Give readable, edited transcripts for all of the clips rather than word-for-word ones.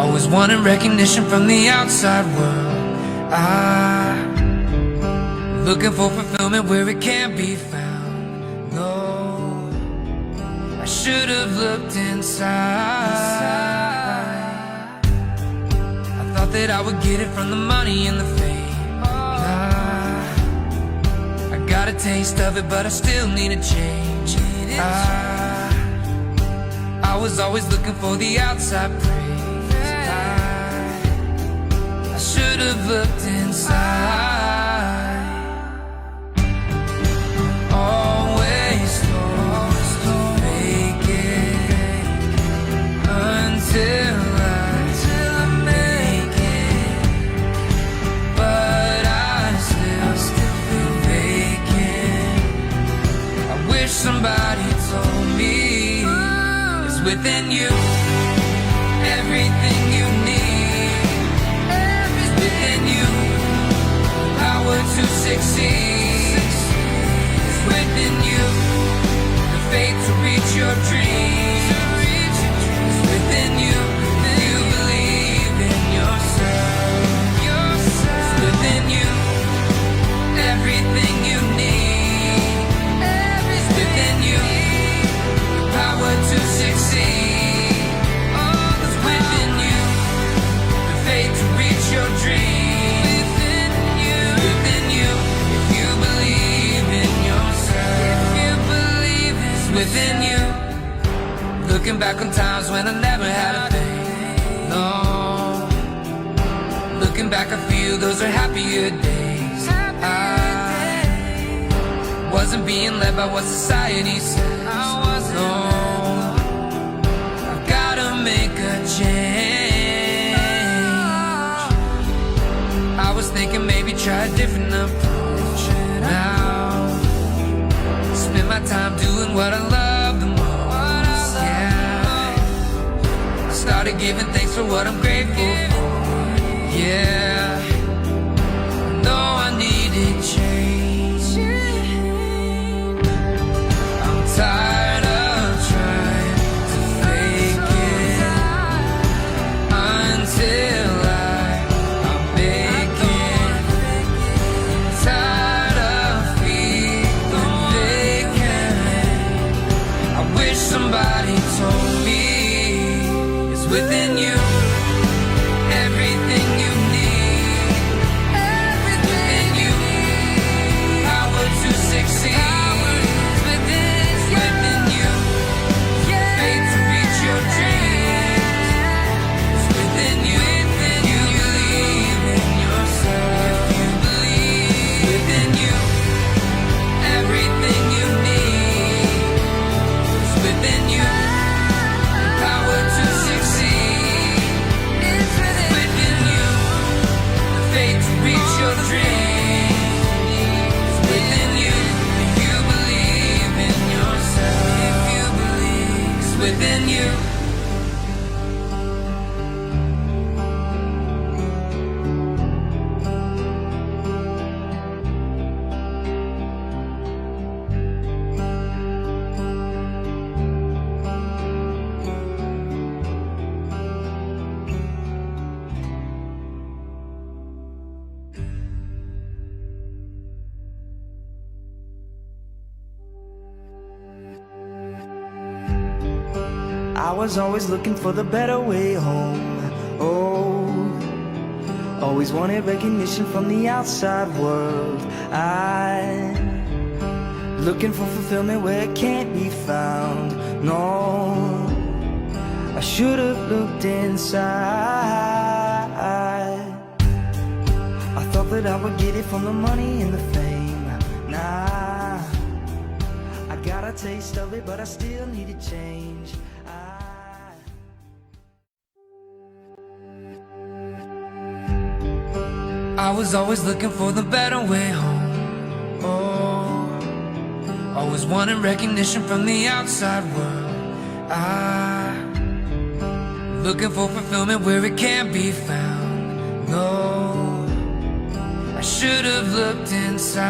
Always wanting recognition from the outside world. Looking for fulfillment where it can't be found. No, I should have looked inside. I thought that I would get it from the money and the fame. I got a taste of it, but I still need a change. I was always looking for the outside praise. I should have looked inside. Always thought to fake it until I make it, but I still feel vacant. I wish somebody told me it's within you. Everything you need is within you. Power to succeed is within you. The faith to reach your dreams is within you. You believe in yourself, it's within you. Everything you need is within you. The power to succeed is within you. The faith to reach your dreams is within you. If you believe in yourself, it's within you. Looking back on times when I never had a thing. No, looking back I feel those are happier days. I wasn't being led by what society says. No, I've gotta make a change. I was thinking maybe try a different approach. Now, spend my time doing what I love the most. Yeah, I started giving thanks for what I'm grateful for. Yeah, I know I needed change. I'm tired of trying to fake it until I'm making. Tired of feeling vacant. I wish somebody told me it's within you. Everything you need is within you. Power to succeed is within you. Faith to reach your dreams is within you. You believe in yourself, you believe within you. Everything you need is within you. Power to succeed is within you. The faith to reach your dreams is within you. If you believe in yourself, if you believe it's within you. I was always looking for the better way home. Oh, always wanted recognition from the outside world. Looking for fulfillment where it can't be found. No, I should have looked inside. I thought that I would get it from the money and the fame. Nah, I got a taste of it, but I still need a change. I was always looking for the better way home. Oh, always wanting recognition from the outside world. Looking for fulfillment where it can't be found. No, I should have looked inside.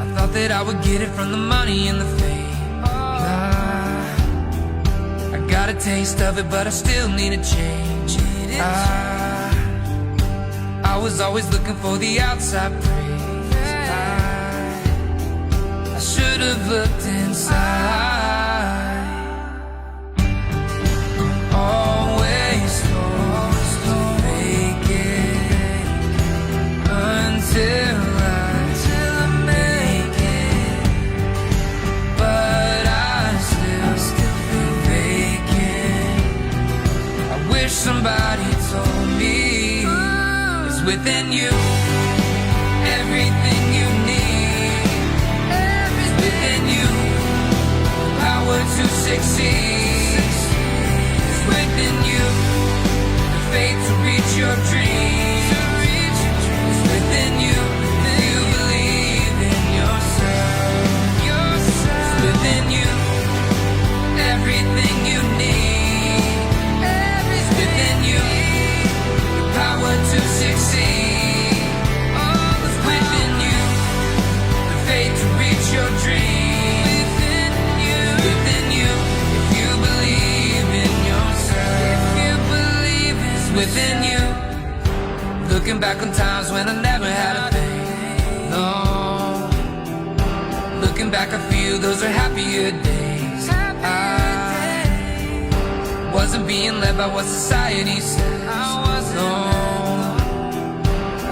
I thought that I would get it from the money and the fame. I got a a taste of it, but I still need a change. I was always looking for the outside praise. I should have looked inside. Always supposed to make it until I make it, but I still feel vacant. I wish somebody told me it's within you. Everything you need is within you. Power to succeed is within you. The faith to reach your dreams is within you. You believe in yourself. It's within you. Everything you need is within you. The power to succeed is within you. The faith to reach your dreams is within you. If you believe in yourself, it's within you. Looking back on times when I never had a thing. No. Looking back, I feel those are happier days. I wasn't being led by what society says. No.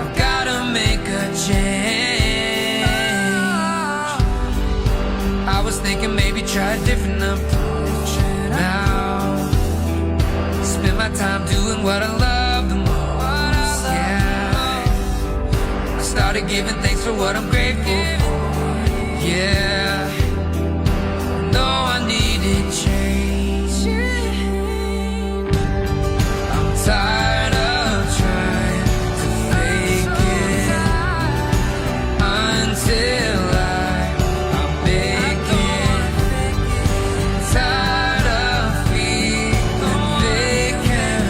I've gotta make a change. I was thinking maybe try a different approach. Now spend my time doing what I love the most. Yeah, I started giving thanks for what I'm grateful for. Yeah, know I needed change. I'm tired of trying to fake it until I'm making. Tired of feeling vacant.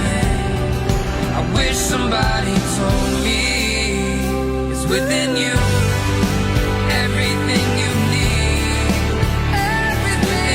I wish somebody told me it's within you. Everything you need is within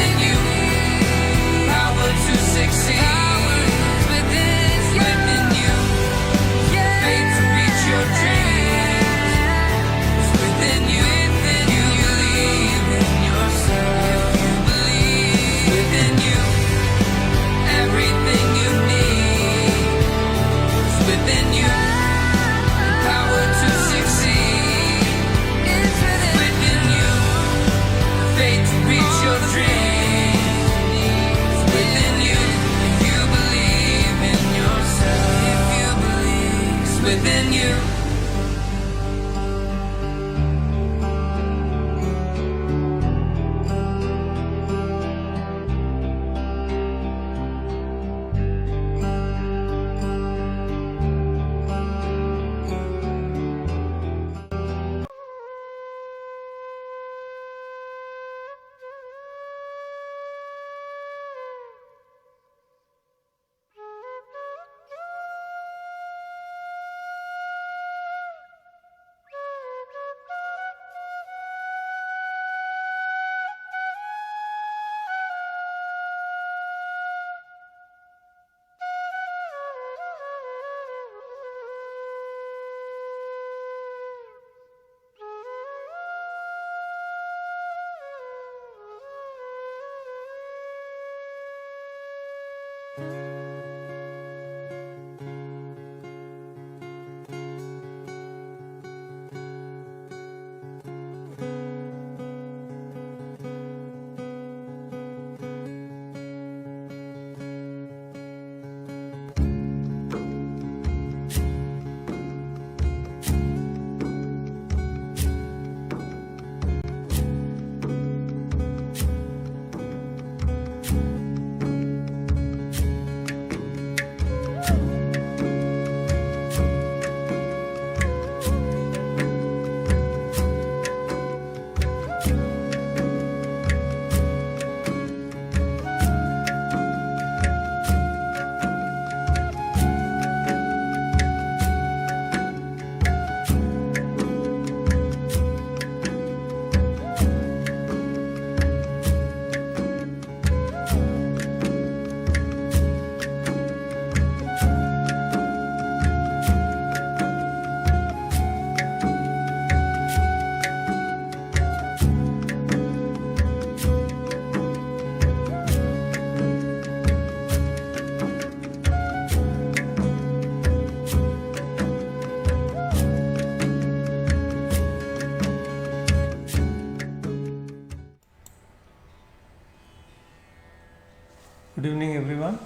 Good evening, everyone.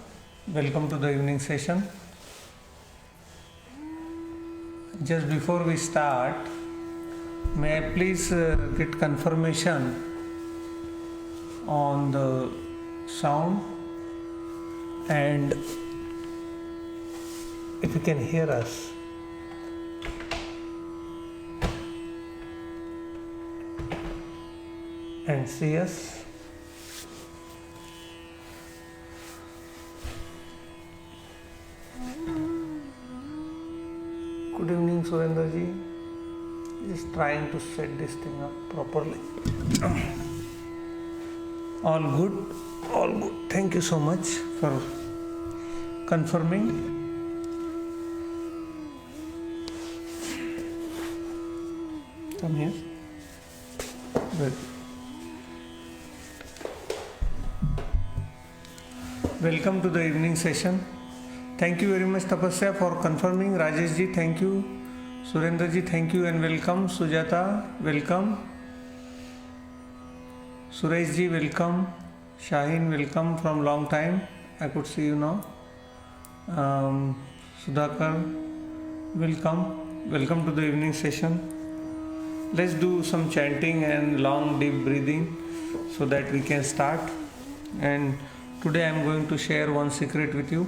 Welcome to the evening session. Just before we start, may I please get confirmation on the sound and if you can hear us. And see us. Good evening, Surendra ji. Just trying to set this thing up properly. All good, all good. Thank you so much for confirming. Come here. Good. Welcome to the evening session. Thank you very much, Tapasya, for confirming. Rajesh ji, thank you. Surendra ji, thank you and welcome. Sujata, welcome. Suresh ji, welcome. Shaheen, welcome from long time. I could see you now. Sudhakar, welcome. Welcome to the evening session. Let's do some chanting and long deep breathing so that we can start. And today I am going to share one secret with you,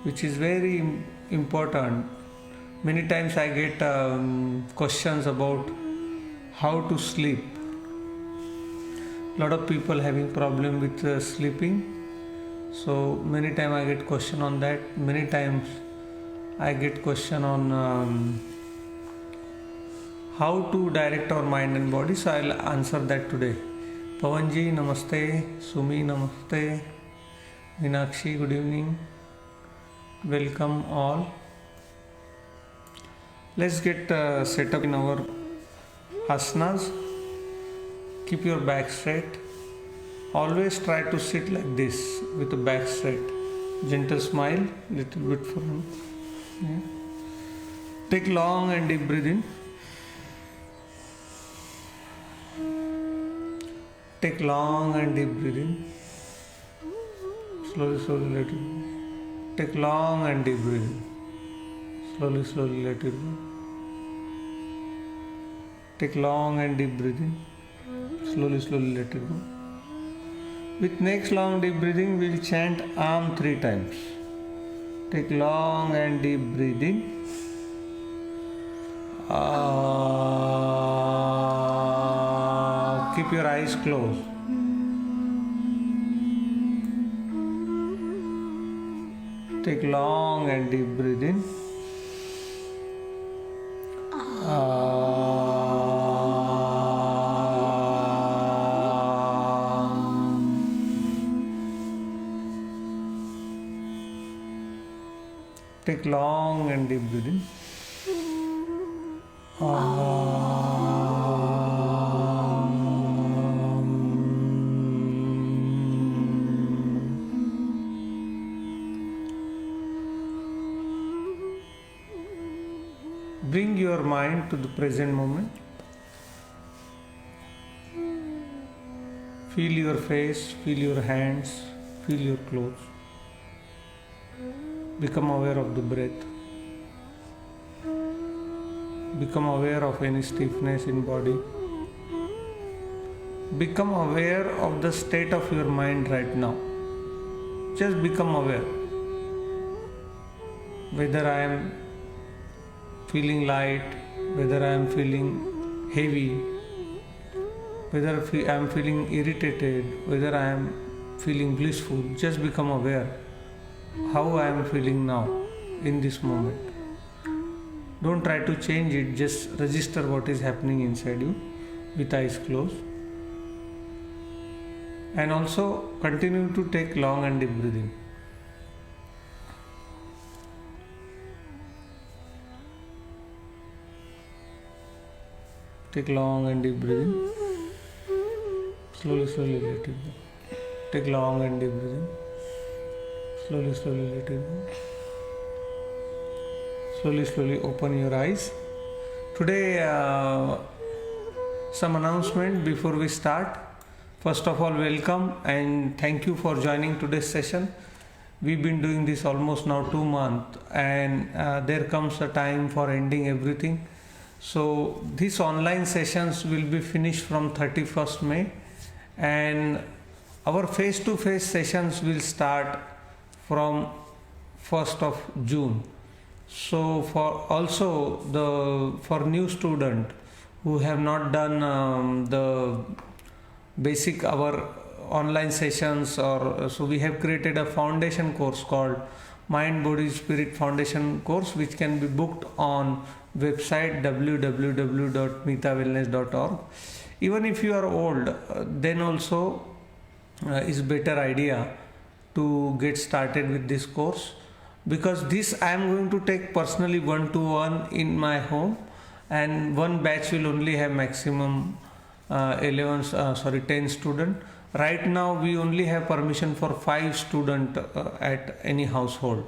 which is very important. Many times I get questions about how to sleep. Lot of people having problem with sleeping. So many times I get question on that. Many times I get question on how to direct our mind and body. So I'll answer that today. Pavanji, namaste. Sumi, namaste. Meenakshi, good evening. Welcome all. Let's get set up in our asanas. Keep your back straight. Always try to sit like this with the back straight. Gentle smile, little bit for me. Yeah. Take long and deep breath in. Take long and deep breath in. Slowly, slowly let it go. Take long and deep breath in. Slowly, slowly let it go. Take long and deep breath in. Slowly, slowly let it go. With next long deep breathing, we'll chant Am 3 times. Take long and deep breathing. Keep your eyes closed. Take long and deep breath in. Take long and deep breath in. Bring your mind to the present moment. Feel your face, feel your hands, feel your clothes. Become aware of the breath. Become aware of any stiffness in body. Become aware of the state of your mind right now. Just become aware. Whether I am feeling light, whether I am feeling heavy, whether I am feeling irritated, whether I am feeling blissful, just become aware how I am feeling now in this moment. Don't try to change it, just register what is happening inside you with eyes closed. And also continue to take long and deep breathing. Take long and deep breathing. Slowly, slowly let it go. Take long and deep breathing. Slowly, slowly let it go. Slowly, slowly open your eyes. Today, some announcement before we start. First of all, welcome and thank you for joining today's session. We've been doing this almost now 2 months, and there comes a time for ending everything. So these online sessions will be finished from 31st May, and our face-to-face sessions will start from 1st of June. So for new student who have not done the basic our online sessions, or so we have created a foundation course called Mind Body Spirit Foundation course, which can be booked on website www.mitawellness.org. Even if you are old, then also is better idea to get started with this course, because this I am going to take personally 1-to-1 in my home, and one batch will only have maximum 10 student. Right now we only have permission for 5 student at any household.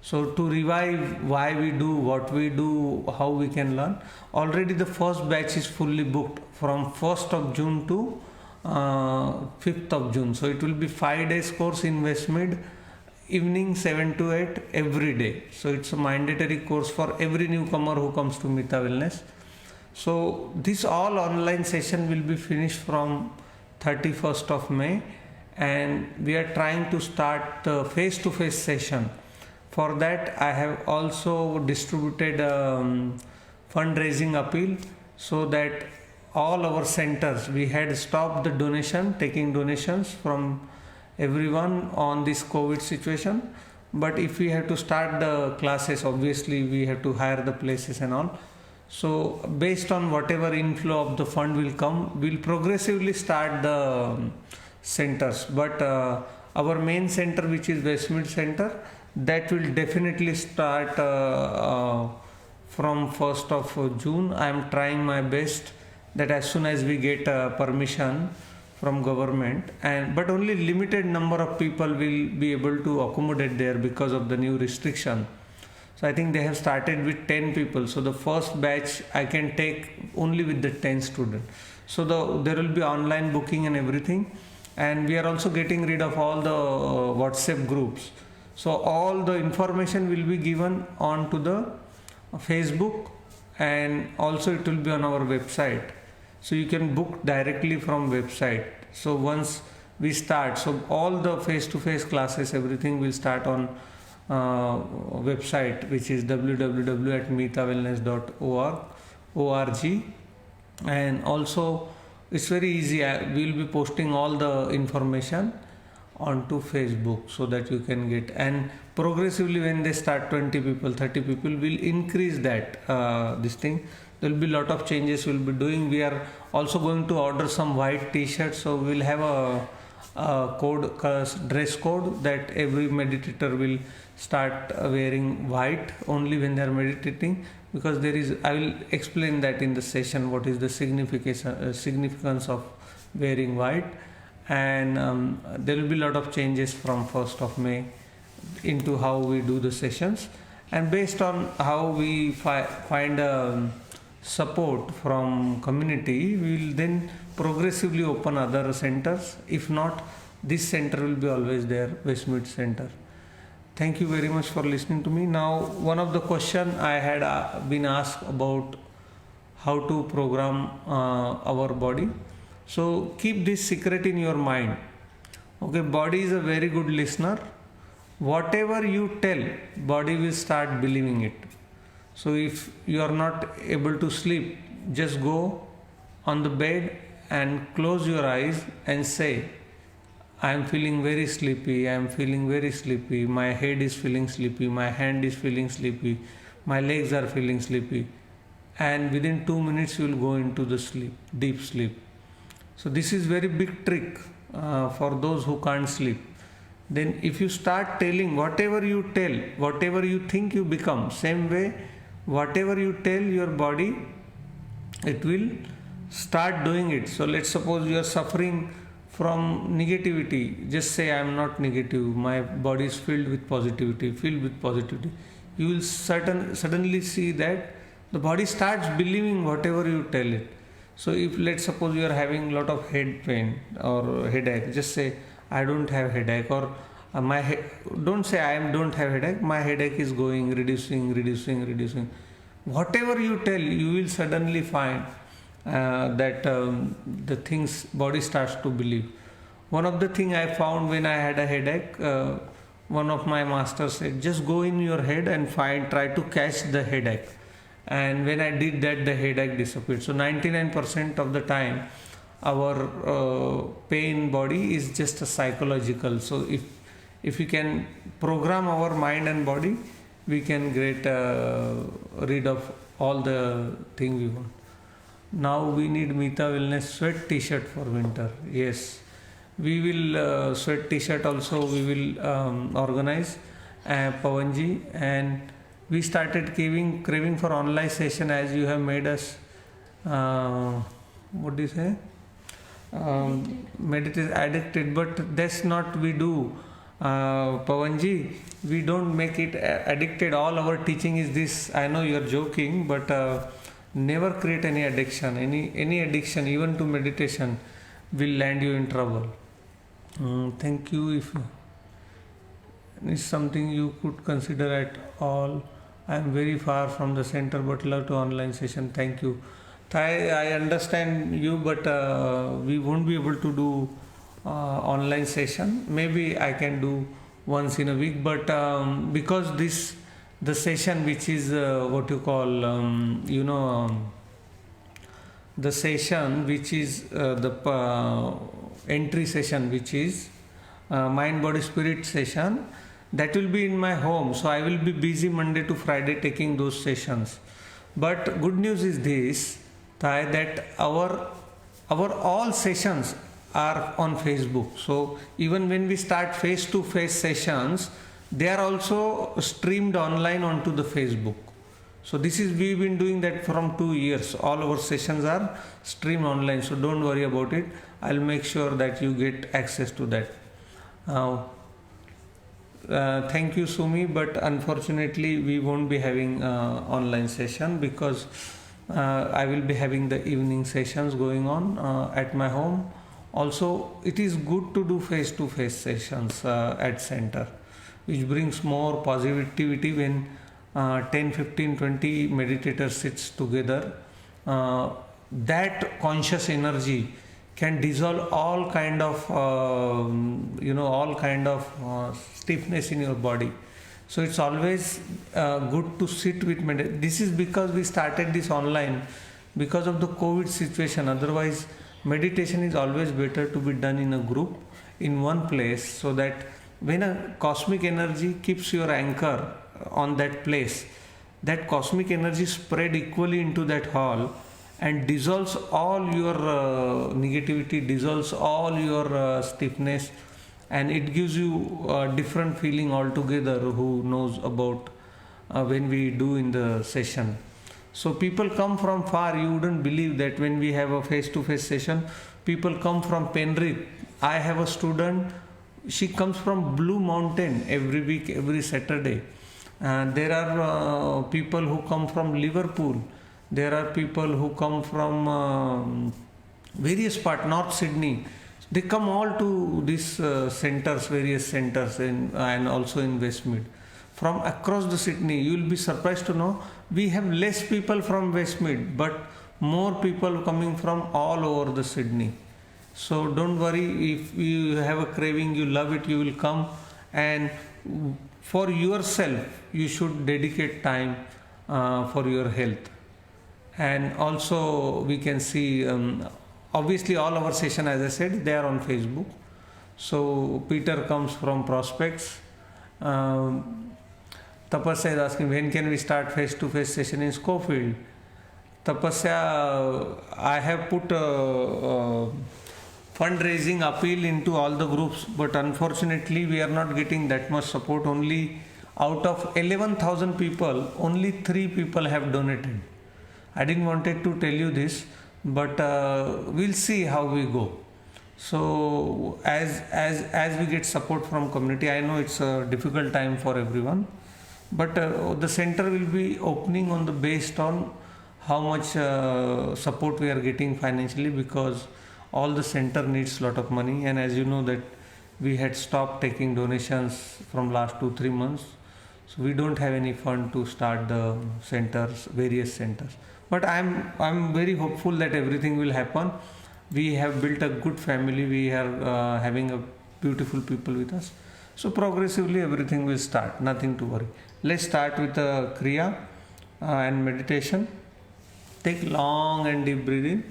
So to revive why we do what we do, how we can learn, already the first batch is fully booked from 1st of June to 5th of June. So it will be 5 days course in Westmead, evening 7 to 8 every day. So it's a mandatory course for every newcomer who comes to Mita Wellness. So this all online session will be finished from 31st of May, and we are trying to start the face-to-face session. For that I have also distributed fundraising appeal, so that all our centers, we had stopped the taking donations from everyone on this COVID situation. But if we have to start the classes, obviously we have to hire the places and all. So based on whatever inflow of the fund will come, we'll progressively start the centers. But our main center, which is Westmead Center, that will definitely start from 1st of June. I am trying my best that as soon as we get permission from government, but only limited number of people will be able to accommodate there because of the new restriction. So I think they have started with 10 people. So the first batch I can take only with the 10 students. So there will be online booking and everything. And we are also getting rid of all the WhatsApp groups. So all the information will be given onto the Facebook, and also it will be on our website. So you can book directly from website. So once we start, so all the face-to-face classes, everything will start on website, which is www.mitawellness.org. And also it's very easy. We will be posting all the information onto Facebook so that you can get, and progressively when they start 20 people, 30 people, will increase that this thing. There will be a lot of changes we'll be doing. We are also going to order some white t-shirts, so we'll have a dress code that every meditator will start wearing white only when they are meditating, because I will explain that in the session what is the significance of wearing white. And there will be a lot of changes from 1st of May into how we do the sessions, and based on how we find support from community, we will then progressively open other centers. If not, this center will be always there, Westmead Center. Thank you very much for listening to me. Now, one of the question I had been asked about how to program our body. So keep this secret in your mind. Okay, body is a very good listener. Whatever you tell, body will start believing it. So if you are not able to sleep, just go on the bed and close your eyes and say, I am feeling very sleepy, I am feeling very sleepy, my head is feeling sleepy, my hand is feeling sleepy, my legs are feeling sleepy. And within 2 minutes you will go into the sleep, deep sleep. So this is very big trick for those who can't sleep. Then if you start telling, whatever you tell, whatever you think you become, same way, whatever you tell your body, it will start doing it. So let's suppose you are suffering from negativity. Just say, I am not negative, my body is filled with positivity, You will suddenly see that the body starts believing whatever you tell it. So if let's suppose you are having a lot of head pain or headache, just say I don't have headache, or don't say don't have headache, my headache is going reducing. Whatever you tell, you will suddenly find that the things body starts to believe. One of the thing I found when I had a headache, one of my masters said, just go in your head and try to catch the headache. And when I did that, the headache disappeared. So 99% of the time, our pain body is just a psychological. So if we can program our mind and body, we can get rid of all the thing we want. Now we need Mita Wellness sweat t-shirt for winter. Yes, we will sweat t-shirt also we will organize, Pavanji, and we started craving for online session as you have made us what do you say, meditate addicted, but that's not we do. Pavanji, we don't make it addicted. All our teaching is this. I know you are joking, but never create any addiction. Any addiction, even to meditation, will land you in trouble. Thank you. If it's something you could consider at all. I am very far from the center, but love to online session. Thank you. I understand you, but we won't be able to do online session. Maybe I can do once in a week, but because the session which is what you call the session which is the entry session, which is mind body spirit session, that will be in my home. So I will be busy Monday to Friday taking those sessions. But good news is this, that our all sessions are on Facebook. So even when we start face-to-face sessions, they are also streamed online onto the Facebook. So we've been doing that from 2 years. All our sessions are streamed online. So don't worry about it. I'll make sure that you get access to that. Thank you, Sumi, but unfortunately we won't be having online session because I will be having the evening sessions going on at my home. Also, it is good to do face-to-face sessions at center, which brings more positivity when 10, 15, 20 meditators sits together. That conscious energy can dissolve all kind of stiffness in your body. So it's always good to sit with meditation. This is because we started this online because of the COVID situation. Otherwise, meditation is always better to be done in a group in one place, so that when a cosmic energy keeps your anchor on that place, that cosmic energy spread equally into that hall and dissolves all your negativity, dissolves all your stiffness, and it gives you a different feeling altogether. Who knows about when we do in the session. So people come from far. You wouldn't believe that when we have a face-to-face session, people come from Penrith. I have a student, she comes from Blue Mountain every week, every Saturday. There are people who come from Liverpool. There are people who come from various parts, North Sydney. They come all to these centers, various centers, and also in Westmead. From across the Sydney, you will be surprised to know we have less people from Westmead, but more people coming from all over the Sydney. So don't worry, if you have a craving, you love it, you will come, and for yourself, you should dedicate time for your health. And also we can see, obviously all our session, as I said, they are on Facebook. So Peter comes from Prospects. Tapasya is asking, when can we start face-to-face session in Schofield? Tapasya, I have put a fundraising appeal into all the groups, but unfortunately we are not getting that much support. Only out of 11,000 people, only 3 people have donated. I didn't wanted to tell you this, but we'll see how we go. So as we get support from community, I know it's a difficult time for everyone, but the center will be opening on the based on how much support we are getting financially, because all the center needs lot of money, and as you know that we had stopped taking donations from last 2-3 months, so we don't have any fund to start the centers, various centers. But I'm very hopeful that everything will happen. We have built a good family, we are having a beautiful people with us, so progressively everything will start, nothing to worry. Let's start with the kriya and meditation. Take long and deep breathing.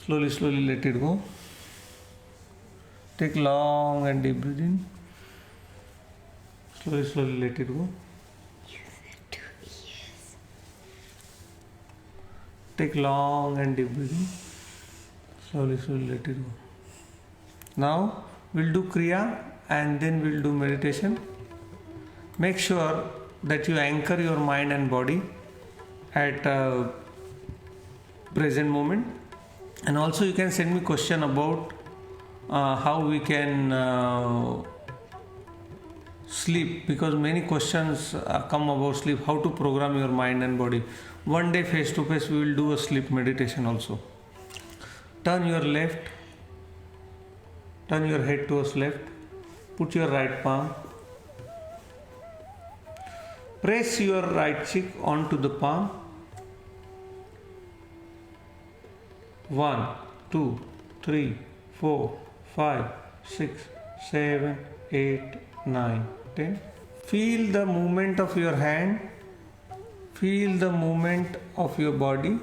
Slowly let it go. Take long and deep breathing. Slowly let it go. Take long and deep breathing. Slowly let it go. Now we'll do kriya and then we'll do meditation. Make sure that you anchor your mind and body at present moment. And also you can send me question about how we can sleep, because many questions come about sleep, how to program your mind and body. One day face to face we will do a sleep meditation also. Turn your head towards left. Put your right palm. Press your right cheek onto the palm. 1, 2, 3, 4, 5, 6, 7, 8, 9, 10. Feel the movement of your hand. Feel the movement of your body.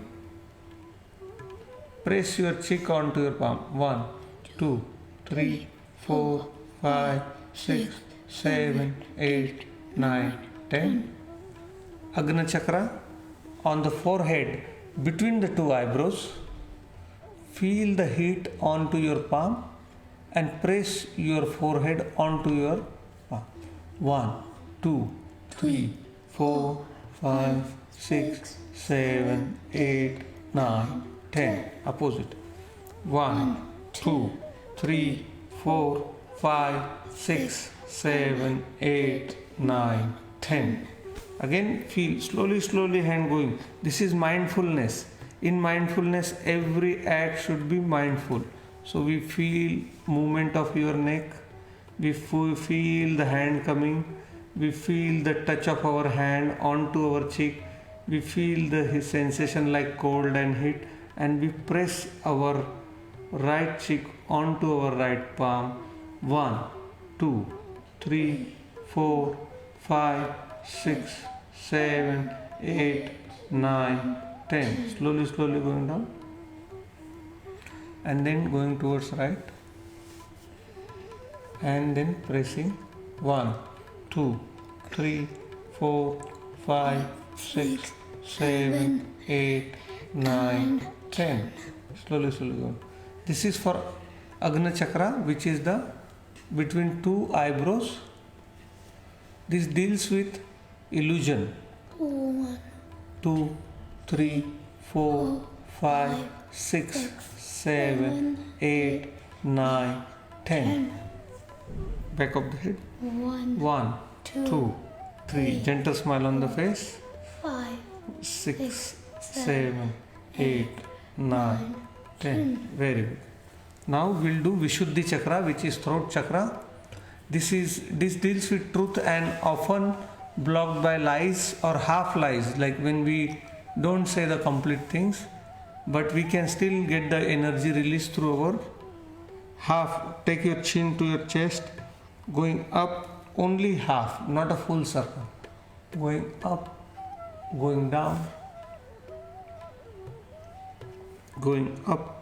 Press your cheek onto your palm. 1, 2, 3, 4, 5, 6, 7, 8, 9, 10. Agna Chakra on the forehead between the two eyebrows. Feel the heat onto your palm and press your forehead onto your palm. 1, 2, 3, 4, 5, 6, 7, 8, 9, 10. Opposite. 1, 2, 3, 4, 5, 6, 7, 8, 9, 10. Again feel slowly hand going. This is mindfulness. In mindfulness every act should be mindful. So we feel movement of your neck, we feel the hand coming, we feel the touch of our hand onto our cheek, we feel the sensation like cold and heat, and we press our right cheek onto our right palm. 1, 2, 3, 4, 5, 6, 7, 8, 9, 10. Slowly going down and then going towards right and then pressing. 1, 2, 3, 4, 5, 6, 7, 8, 9, 10. Slowly going. This is for Agna Chakra, which is the between two eyebrows. This deals with illusion. 1, 2, 3, 4, 5, 6, 7, 8, 9, 10. Back of the head. 1, 2, 3. Gentle smile on the face. 5, 6, 7, 8, 9, 10. Very good. Now we'll do Vishuddhi Chakra, which is throat chakra. This deals with truth and often blocked by lies or half lies, like when we don't say the complete things, but we can still get the energy released through our half. Take your chin to your chest, going up only half, not a full circle. Going up, going down, going up,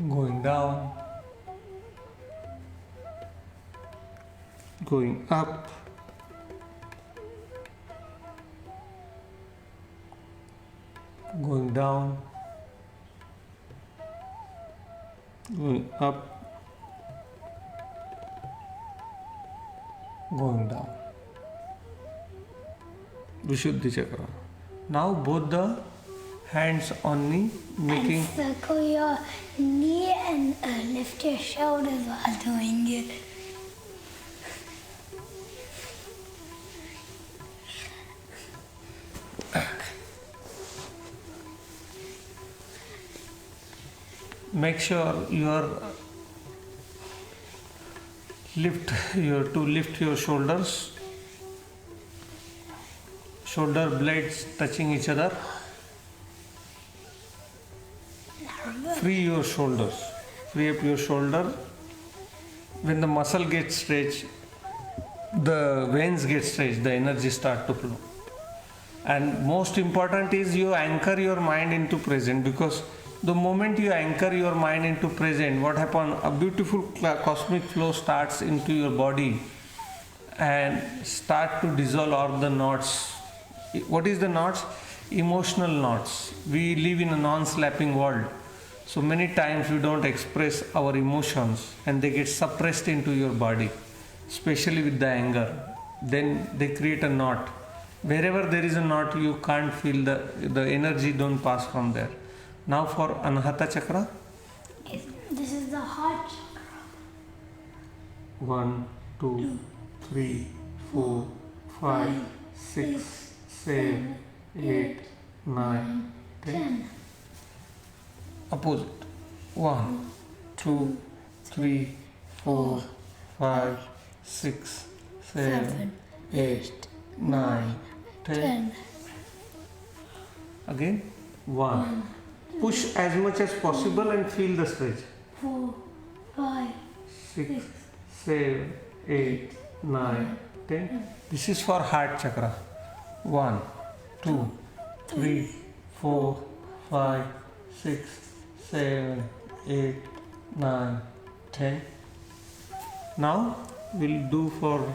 going down, going up, going down, going up, going down. Vishuddhi Chakra. Now both the hands on knee, making circle your knee and lift your shoulders while doing it. make sure lift your shoulders, shoulder blades touching each other. Free your shoulders, free up your shoulder. When the muscle gets stretched, the veins get stretched, the energy start to flow. And most important is you anchor your mind into present, because the moment you anchor your mind into present, what happens? A beautiful cosmic flow starts into your body and start to dissolve all the knots. What is the knots? Emotional knots. We live in a non-slapping world. So many times we don't express our emotions and they get suppressed into your body, especially with the anger. Then they create a knot. Wherever there is a knot, you can't feel the energy don't pass from there. Now for Anahata Chakra. This is the heart chakra. 1, 2, 3, 4, 5, 6, 7, 8, 9, 10. Opposite. 1, 2, 3, 4, 5, 6, 7, 8, 9, 10. Again. 1. Push as much as possible and feel the stretch. 4, 5, 6, 7, 8, 9, 10. This is for heart chakra. 1, 2, 3, 4, 5, 6, 7, 8, 9, 10. Now we'll do for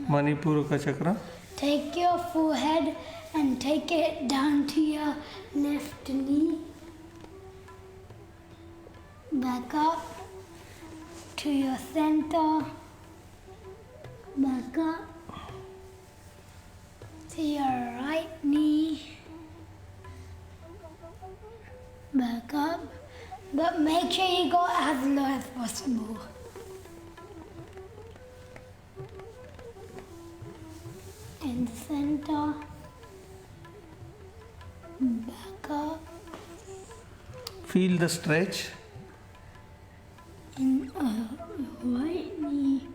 Manipuraka chakra. Take your forehead and take it down to your left knee. Back up to your center. Back up to your right knee. Back up. But make sure you go as low as possible. In the center. Back up. Feel the stretch. In right knee.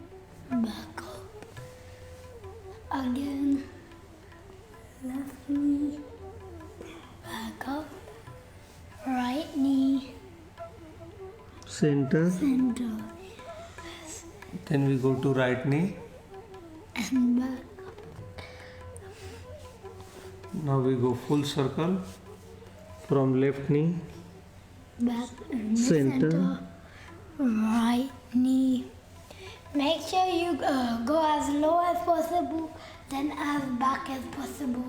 Back up. Again. Left knee. Back up. Right knee. Center. Center. Then we go to right knee. And back. Now we go full circle from left knee. Back in the Center. center. Right knee. Make sure you go as low as possible, then as back as possible.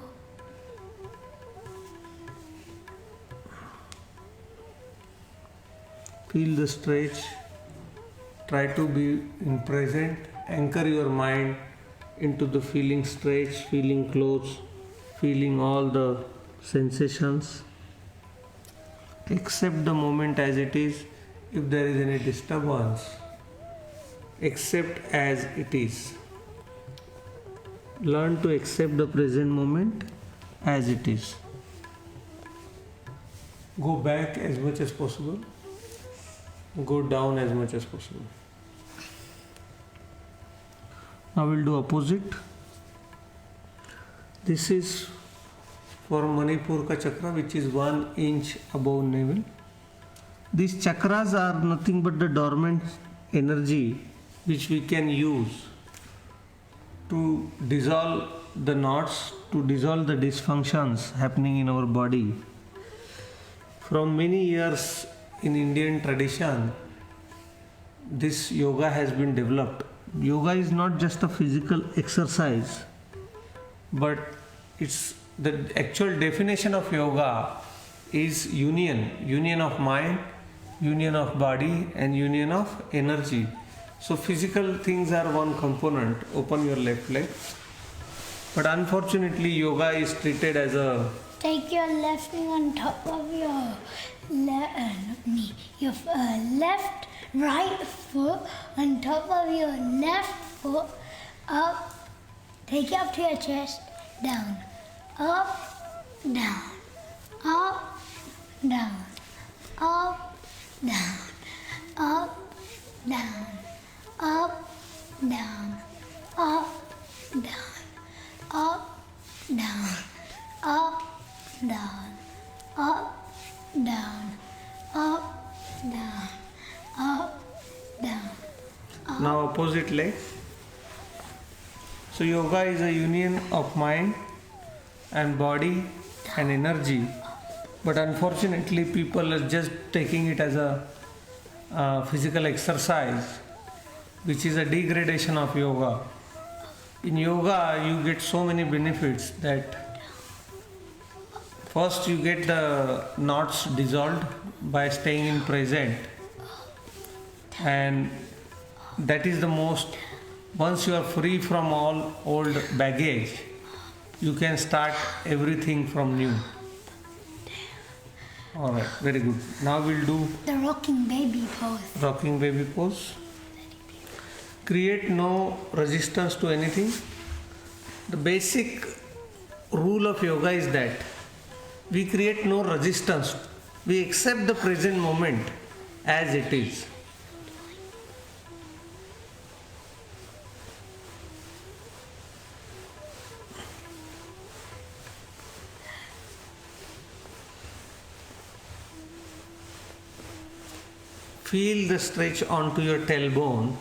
Feel the stretch. Try to be in present. Anchor your mind into the feeling stretch, feeling close, feeling all the sensations. Accept the moment as it is. If there is any disturbance, accept as it is. Learn to accept the present moment as it is. Go back as much as possible. Go down as much as possible. Now we'll do opposite. This is for Manipuraka chakra, which is 1 inch above navel. These chakras are nothing but the dormant energy which we can use to dissolve the knots, to dissolve the dysfunctions happening in our body. From many years in Indian tradition, this yoga has been developed. Yoga is not just a physical exercise, but it's the actual definition of yoga is union of mind, union of body, and union of energy. So physical things are one component. Open your left leg. But unfortunately, yoga is treated as a... Take your left knee on top of your knee. Your right foot on top of your left foot. Up. Take it up to your chest. Down. Up. Down. Up. Down. Up. down, up, down, up, down, up, down, up, down, up, down, up, down, up, down, up, down. Now opposite leg. So yoga is a union of mind and body and energy, but unfortunately people are just taking it as a physical exercise, which is a degradation of yoga. In yoga you get so many benefits that first you get the knots dissolved by staying in present, and that is the most. Once you are free from all old baggage, you can start everything from new. Alright, very good. Now we'll do The rocking baby pose. rocking baby pose. Create no resistance to anything. The basic rule of yoga is that we create no resistance. We accept the present moment as it is. Feel the stretch onto your tailbone.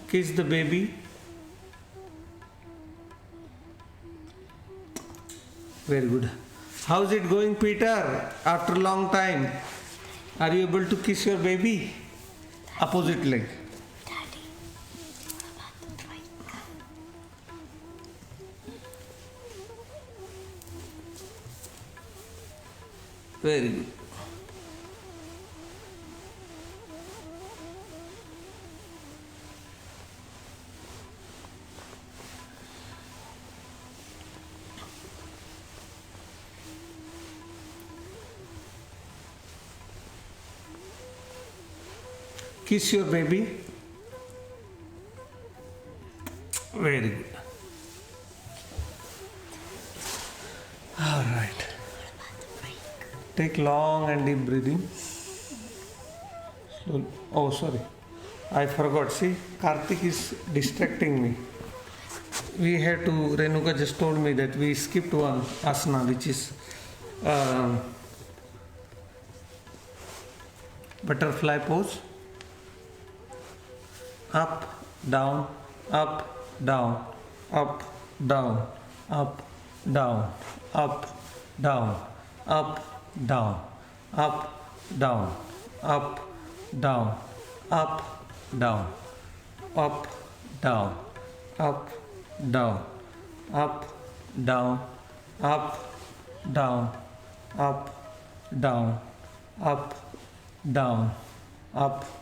Kiss the baby. Very good. How's it going, Peter? After a long time, are you able to kiss your baby? Opposite leg. Daddy, what about the break? Very good. Kiss your baby. Very good. All right. Take long and deep breathing. Slowly. Oh, sorry. I forgot. See, Karthik is distracting me. We had to, Renuka just told me that we skipped one asana, which is butterfly pose. Up, down, up, down, up, down, up, down, up, down, up, down, up, down, up, down, up, down, up, down, up, down, up, down, up, down, up, down, up, down, up, down,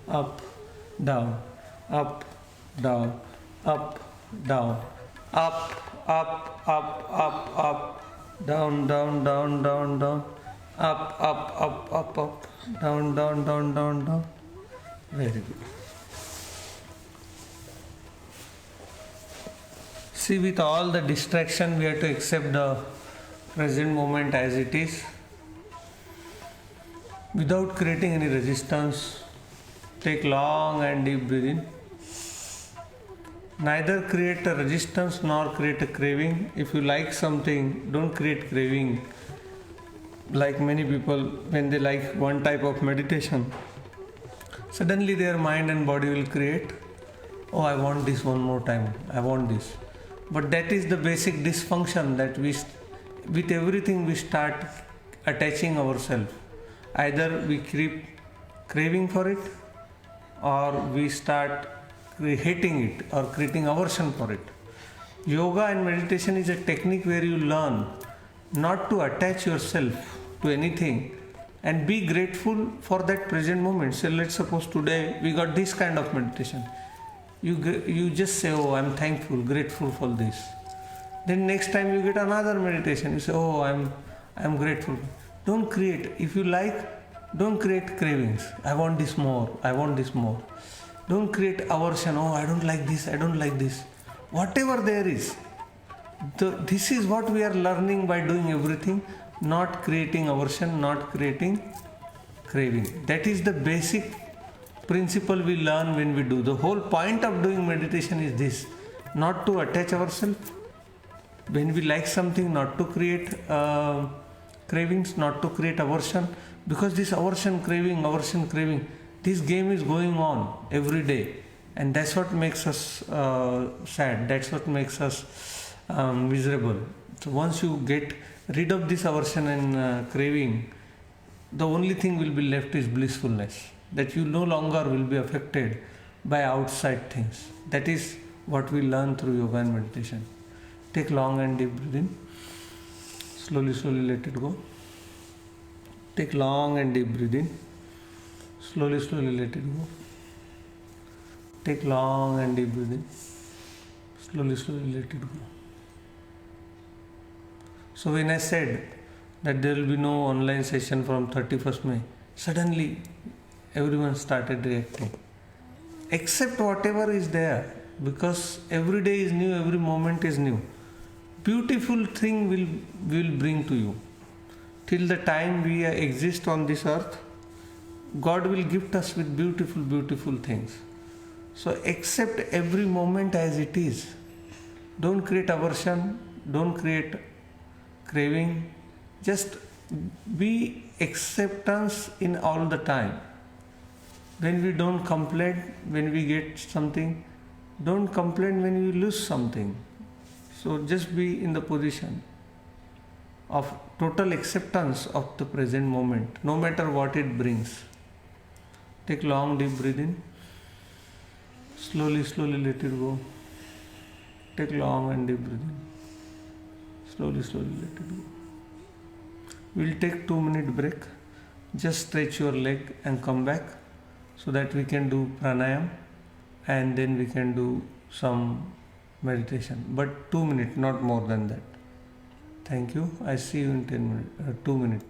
up, down, up, down, up, down, up, down, down, down, down, down, up, down, down, down, down, down. Very good. See, with all the distraction, we have to accept the present moment as it is, without creating any resistance. Take long and deep breathing. Neither create a resistance nor create a craving. If you like something, don't create craving. Like many people, when they like one type of meditation, suddenly their mind and body will create, oh, I want this one more time, I want this. But that is the basic dysfunction, that with everything we start attaching ourselves. Either we keep craving for it, or we start hating it or creating aversion for it. Yoga and meditation is a technique where you learn not to attach yourself to anything and be grateful for that present moment. So let's suppose today we got this kind of meditation. You just say, oh, I'm thankful, grateful for this. Then next time you get another meditation, you say, oh, I'm grateful. Don't create. If you like, don't create cravings. I want this more. I want this more. Don't create aversion. Oh, I don't like this, I don't like this. Whatever there is, this is what we are learning by doing everything, not creating aversion, not creating craving. That is the basic principle we learn when we do. The whole point of doing meditation is this, not to attach ourselves. When we like something, not to create cravings, not to create aversion, because this aversion, craving, this game is going on every day, and that's what makes us sad, that's what makes us miserable. So once you get rid of this aversion and craving, the only thing will be left is blissfulness, that you no longer will be affected by outside things. That is what we learn through yoga and meditation. Take long and deep breath in. Slowly let it go. Take long and deep breath in. Slowly let it go. Take long and deep breath in. Slowly let it go. So when I said that there will be no online session from 31st May, suddenly everyone started reacting. Accept whatever is there, because every day is new, every moment is new. Beautiful thing will bring to you. Till the time we exist on this earth, God will gift us with beautiful things. So accept every moment as it is. Don't create aversion, don't create craving. Just be acceptance in all the time. When we don't complain when we get something, don't complain when we lose something. So just be in the position of total acceptance of the present moment, no matter what it brings. Take long deep breath in. Slowly let it go. Take long and deep breath in. Slowly let it go. We'll take 2-minute break. Just stretch your leg and come back, so that we can do pranayam, and then we can do some meditation. But 2 minutes, not more than that. Thank you. I see you in 2 minutes.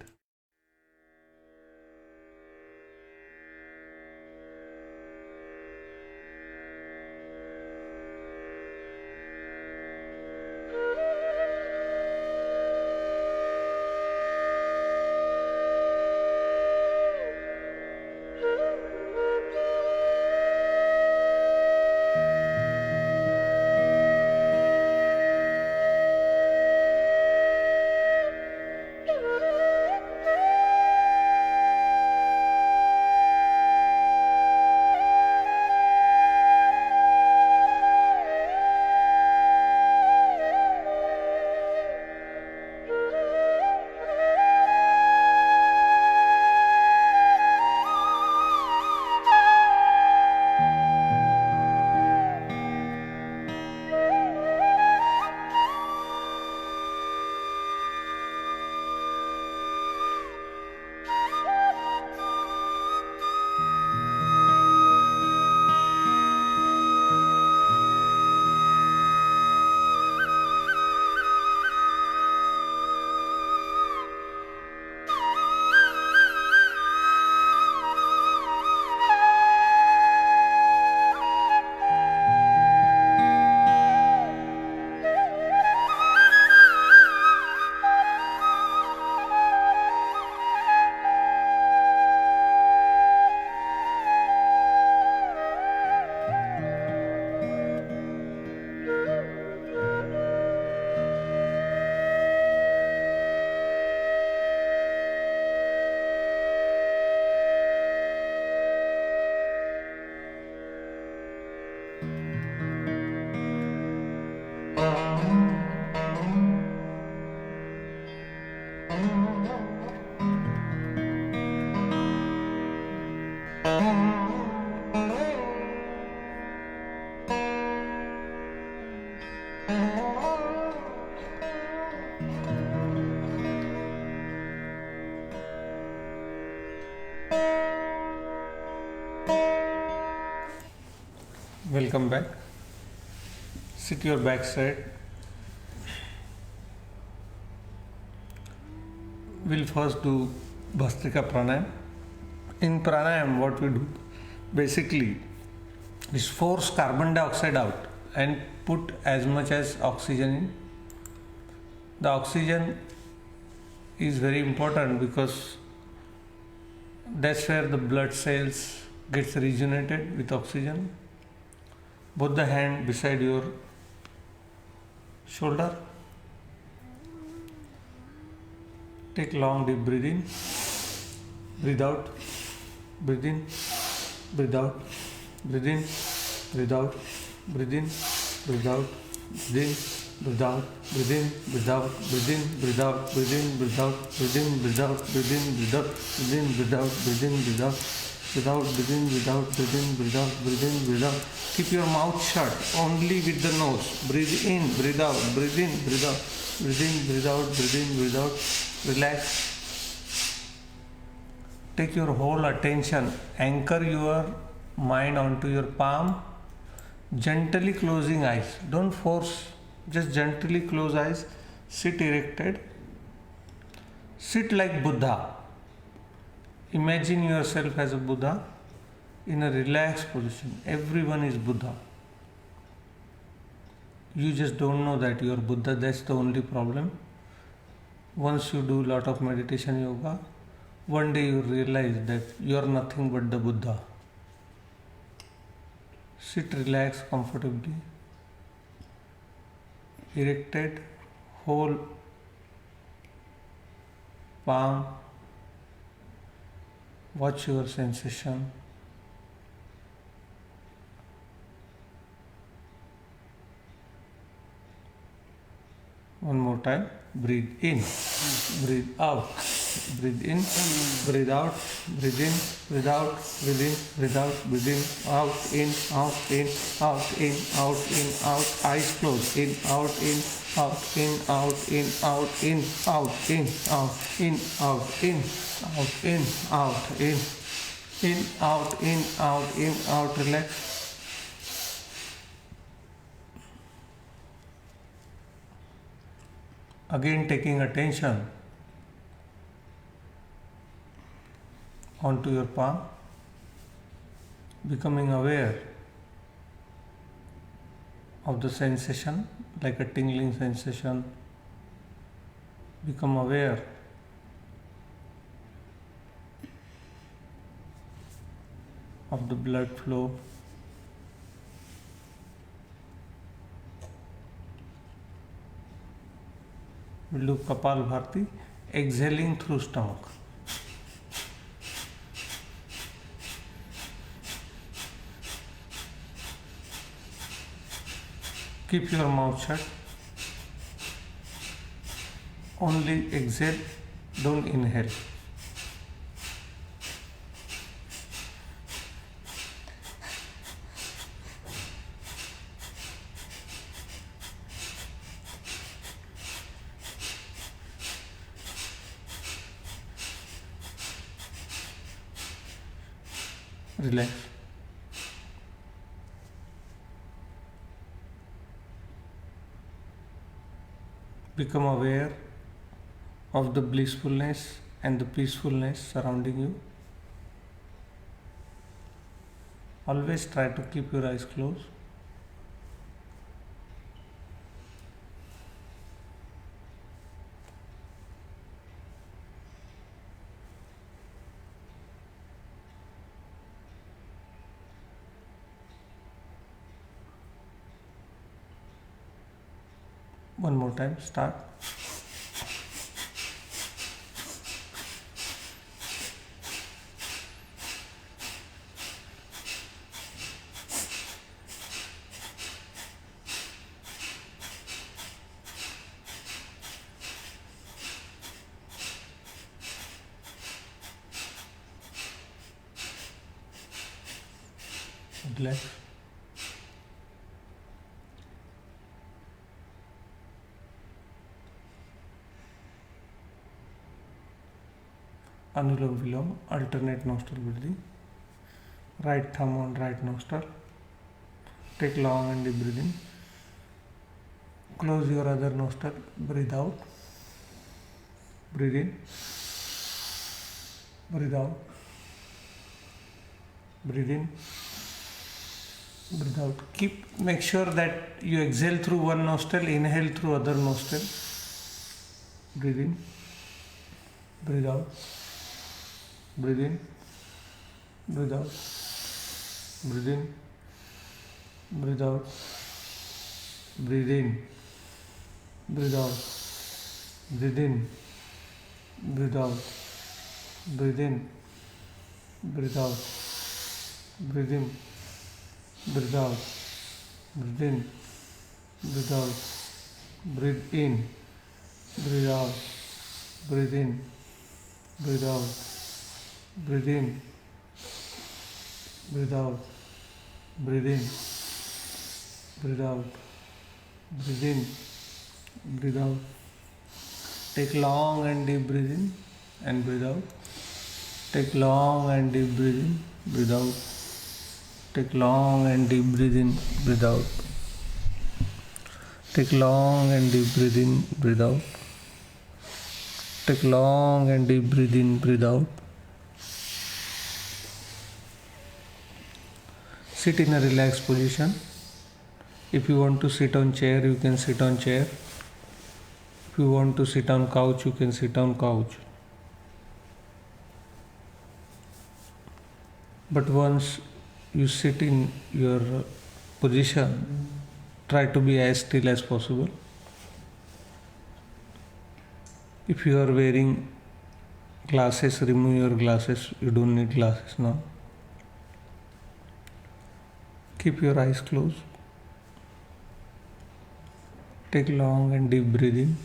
Welcome back. Sit your back straight. We'll first do Bhastrika Pranayam. In Pranayam, what we do, basically, is force carbon dioxide out and put as much as oxygen in. The oxygen is very important because that's where the blood cells gets rejuvenated with oxygen. Both the hand beside your shoulder. Take long deep breath in, breathe out, breathe in, breathe out, breathe in, breathe out, breathe in, breathe out, breathe in, breathe out, breathe in, breathe out, breathe in, breathe out, breathe in, breathe out, breathe in, breathe out, breathe in, breathe out, breathe in, breathe out, breathe in, breathe out, breathe out, breathe in, breathe out, breathe in, breathe out, breathe in, breathe out. Keep your mouth shut, only with the nose. Breathe in, breathe out, breathe in, breathe out, breathe in, breathe out, breathe in, breathe out. Relax. Take your whole attention, anchor your mind onto your palm, gently closing eyes. Don't force, just gently close eyes. Sit erected. Sit like Buddha. Imagine yourself as a Buddha in a relaxed position. Everyone is Buddha. You just don't know that you are Buddha. That's the only problem. Once you do a lot of meditation yoga, one day you realize that you are nothing but the Buddha. Sit relaxed comfortably, erected, whole palm. Watch your sensation. One more time. Breathe in, breathe out, breathe in, breathe out, breathe in, breathe out, breathe in, breathe out, breathe in, out, in, out, in, out, in, out, in, out, eyes closed, in, out, in, out, in, out, in, out, in, out, in, out, in, out, in, out, in, out, in, out, in, out, in, out, relax. Again taking attention onto your palm, becoming aware of the sensation like a tingling sensation. Become aware of the blood flow. We'll do Kapalbhati, exhaling through stomach. Keep your mouth shut. Only exhale, don't inhale. Relax. Become aware of the blissfulness and the peacefulness surrounding you. Always try to keep your eyes closed. One more time, start. Relax. Anulom Vilom, alternate nostril breathing. Right thumb on right nostril. Take long and deep breathing. Close your other nostril. Breathe out. Breathe in. Breathe out. Breathe in. Breathe out. Make sure that you exhale through one nostril, inhale through other nostril. Breathe in. Breathe out. Breathe in. Breathe out. Breathe in. Breathe out. Breathe in. Breathe out. Breathe in. Breathe out. Breathe in. Breathe out. Breathe in. Breathe out. Breathe in. Breathe out. Breathe in. Breathe out. Breathe in. Breathe out. Breathe in. Breathe out. Breathe in. Breathe out. Breathe in. Breathe out. Take long and deep breath in and breathe out. Take long and deep breath in, breathe out. Take long and deep breath in, breathe out. Take long and deep breath in, breathe out. Take long and deep breath in, breathe out. Sit in a relaxed position. If you want to sit on chair, you can sit on chair. If you want to sit on couch, you can sit on couch. But once you sit in your position, try to be as still as possible. If you are wearing glasses, remove your glasses. You don't need glasses now. Keep your eyes closed. Take long and deep breath in.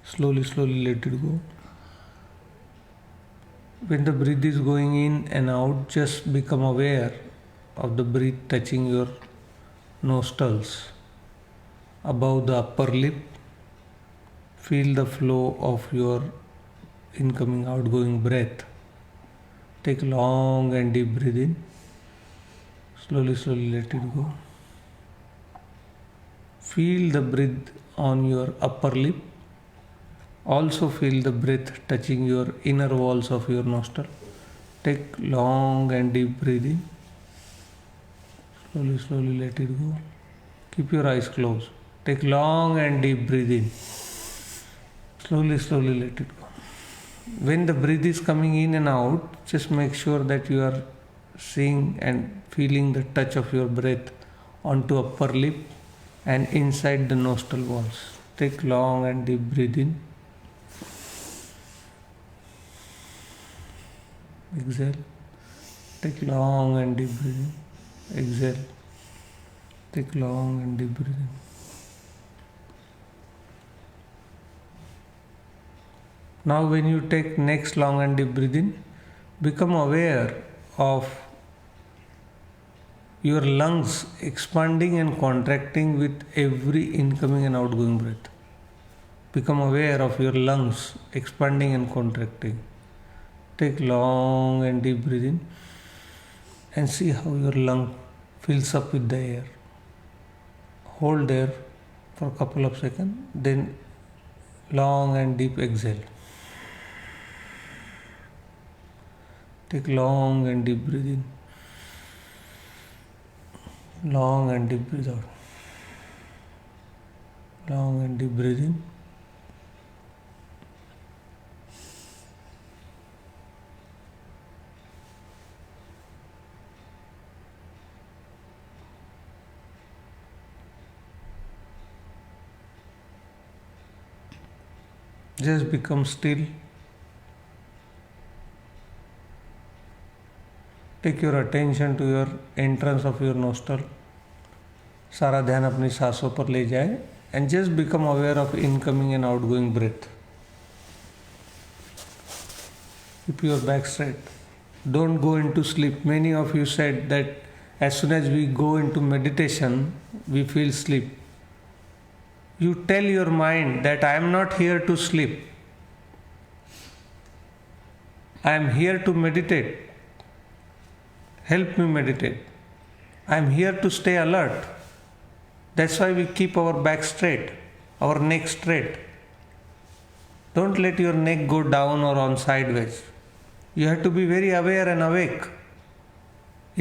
Slowly, slowly let it go. When the breath is going in and out, just become aware of the breath touching your nostrils above the upper lip. Feel the flow of your incoming, outgoing breath. Take long and deep breath in. Slowly, slowly let it go. Feel the breath on your upper lip. Also feel the breath touching your inner walls of your nostril. Take long and deep breath in. Slowly, slowly let it go. Keep your eyes closed. Take long and deep breath in. Slowly, slowly let it go. When the breath is coming in and out, just make sure that you are seeing and feeling the touch of your breath onto upper lip and inside the nostril walls. Take long and deep breath in. Exhale. Take long and deep breath in. Exhale. Take long and deep breath in. Now when you take next long and deep breath in, become aware of your lungs expanding and contracting with every incoming and outgoing breath. Become aware of your lungs expanding and contracting. Take long and deep breath in and see how your lung fills up with the air. Hold there for a couple of seconds, then long and deep exhale. Take long and deep breath in. Long and deep breath out. Long and deep breath in. Just become still. Take your attention to your entrance of your nostril. सारा ध्यान अपनी सांसों पर ले जाए and just become aware of incoming and outgoing breath. Keep your back straight. Don't go into sleep. Many of you said that as soon as we go into meditation, we feel sleep. You tell your mind that I am not here to sleep. I am here to meditate. Help me meditate. I am here to stay alert. That's why we keep our back straight, our neck straight. Don't let your neck go down or on sideways. You have to be very aware and awake.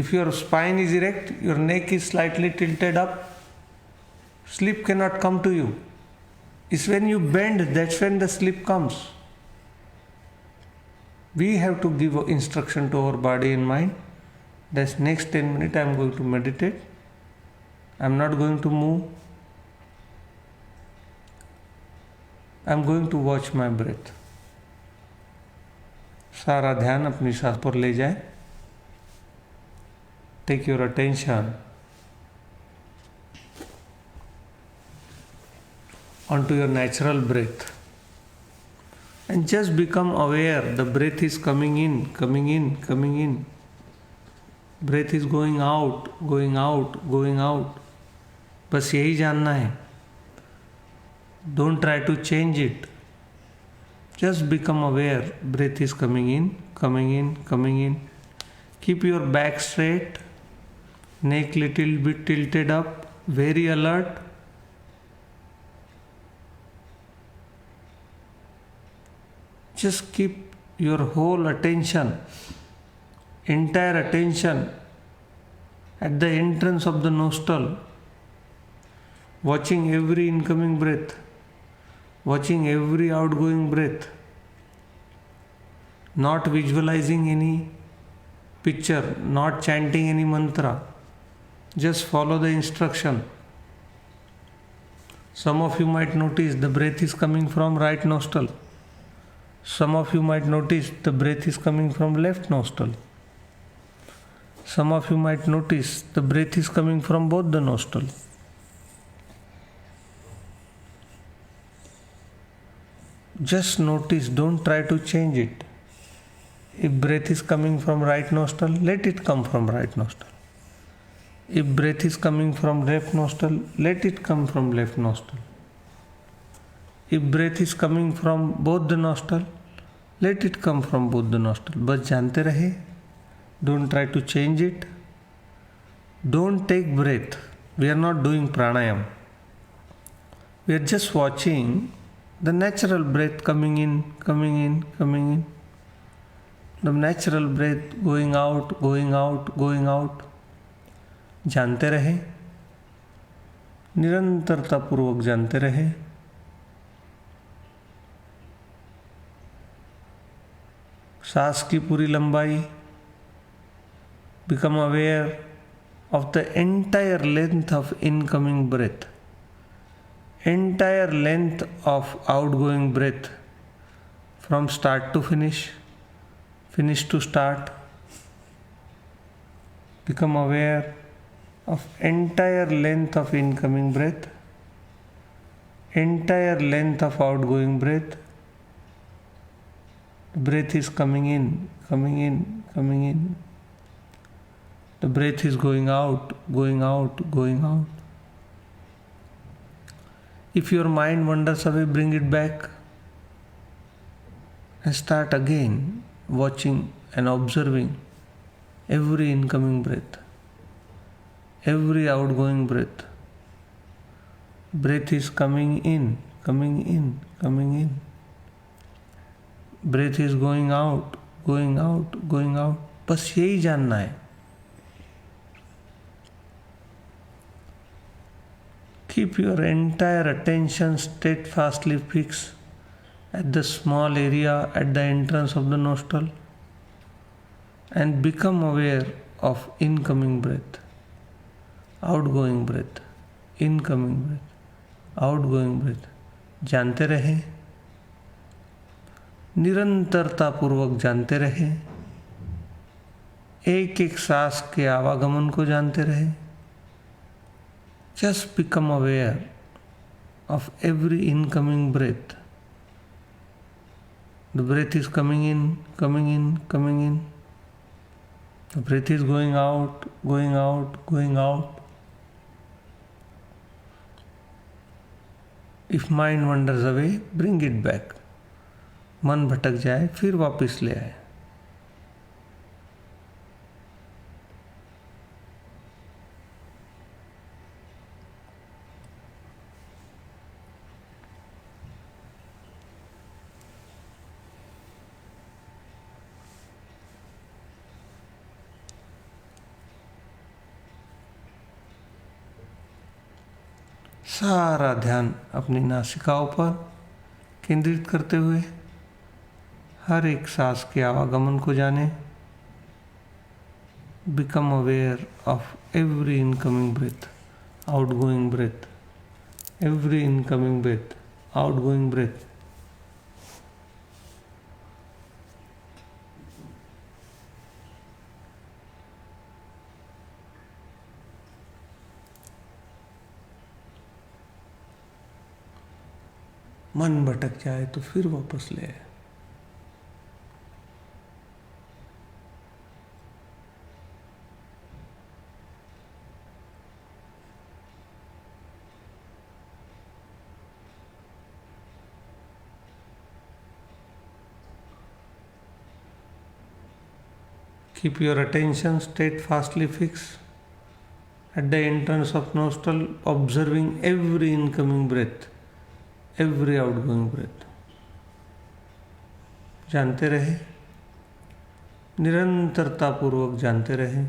If your spine is erect, your neck is slightly tilted up, sleep cannot come to you. It's when you bend, that's when the sleep comes. We have to give instruction to our body and mind. That's next 10 minutes I am going to meditate. I am not going to move. I am going to watch my breath. सारा ध्यान अपनी सांस पर ले जाए. Take your attention onto your natural breath and just become aware the breath is coming in, coming in, coming in. Breath is going out, going out, going out. बस यही जानना है. Don't try to change it. Just become aware. Breath is coming in, coming in, coming in. Keep your back straight, neck little bit tilted up, very alert. Just keep your whole attention, entire attention at the entrance of the nostril, watching every incoming breath, watching every outgoing breath, not visualizing any picture, not chanting any mantra. Just follow the instruction. Some of you might notice the breath is coming from right nostril. Some of you might notice the breath is coming from left nostril. Some of you might notice the breath is coming from both the nostrils. Just notice, don't try to change it. If breath is coming from right nostril, let it come from right nostril. If breath is coming from left nostril, let it come from left nostril. If breath is coming from both the nostril, let it come from both the nostril. बस जानते रहे. Don't try to change it. Don't take breath. We are not doing pranayam. We are just watching the natural breath coming in, coming in, coming in. The natural breath going out, going out, going out. जानते रहे, निरंतरता पूर्वक जानते रहे. सांस की पूरी लंबाई. Become aware of the entire length of incoming breath, entire length of outgoing breath, from start to finish, finish to start. Become aware of entire length of incoming breath, entire length of outgoing breath. The breath is coming in, coming in, coming in. The breath is going out, going out, going out. If your mind wanders away, bring it back and start again watching and observing every incoming breath, every outgoing breath. Breath is coming in, coming in, coming in. Breath is going out, going out, going out. बस यही जानना है. Keep your entire attention steadfastly fixed at the small area at the entrance of the nostril and become aware of incoming breath, outgoing breath, incoming breath, outgoing breath. जानते रहे, निरंतरता पूर्वक जानते रहे, एक एक सांस के आवागमन को जानते रहे. Just become aware of every incoming breath. The breath is coming in, coming in, coming in. The breath is going out, going out, going out. If mind wanders away, bring it back. मन भटक जाए फिर वापस ले आए. सारा ध्यान अपनी नासिकाओं पर केंद्रित करते हुए हर एक सांस के आवागमन को जाने। Become aware of every incoming breath, outgoing breath, every incoming breath, outgoing breath. मन भटक जाए तो फिर वापस ले आए। Keep your attention steadfastly fixed at the entrance of nostril, observing every incoming breath, every outgoing breath. जानते रहे, निरंतरता पूर्वक जानते रहे।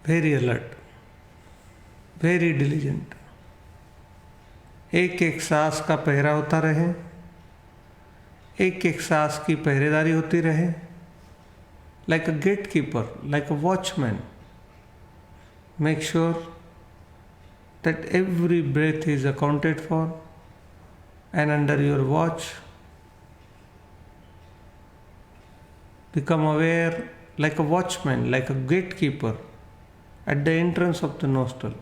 Very alert, very diligent. एक एक सांस का पहरा होता रहे, एक एक सांस की पहरेदारी होती रहे। Like a gate keeper, like a watchman, make sure that every breath is accounted for and under your watch. Become aware like a watchman, like a gatekeeper at the entrance of the nostril.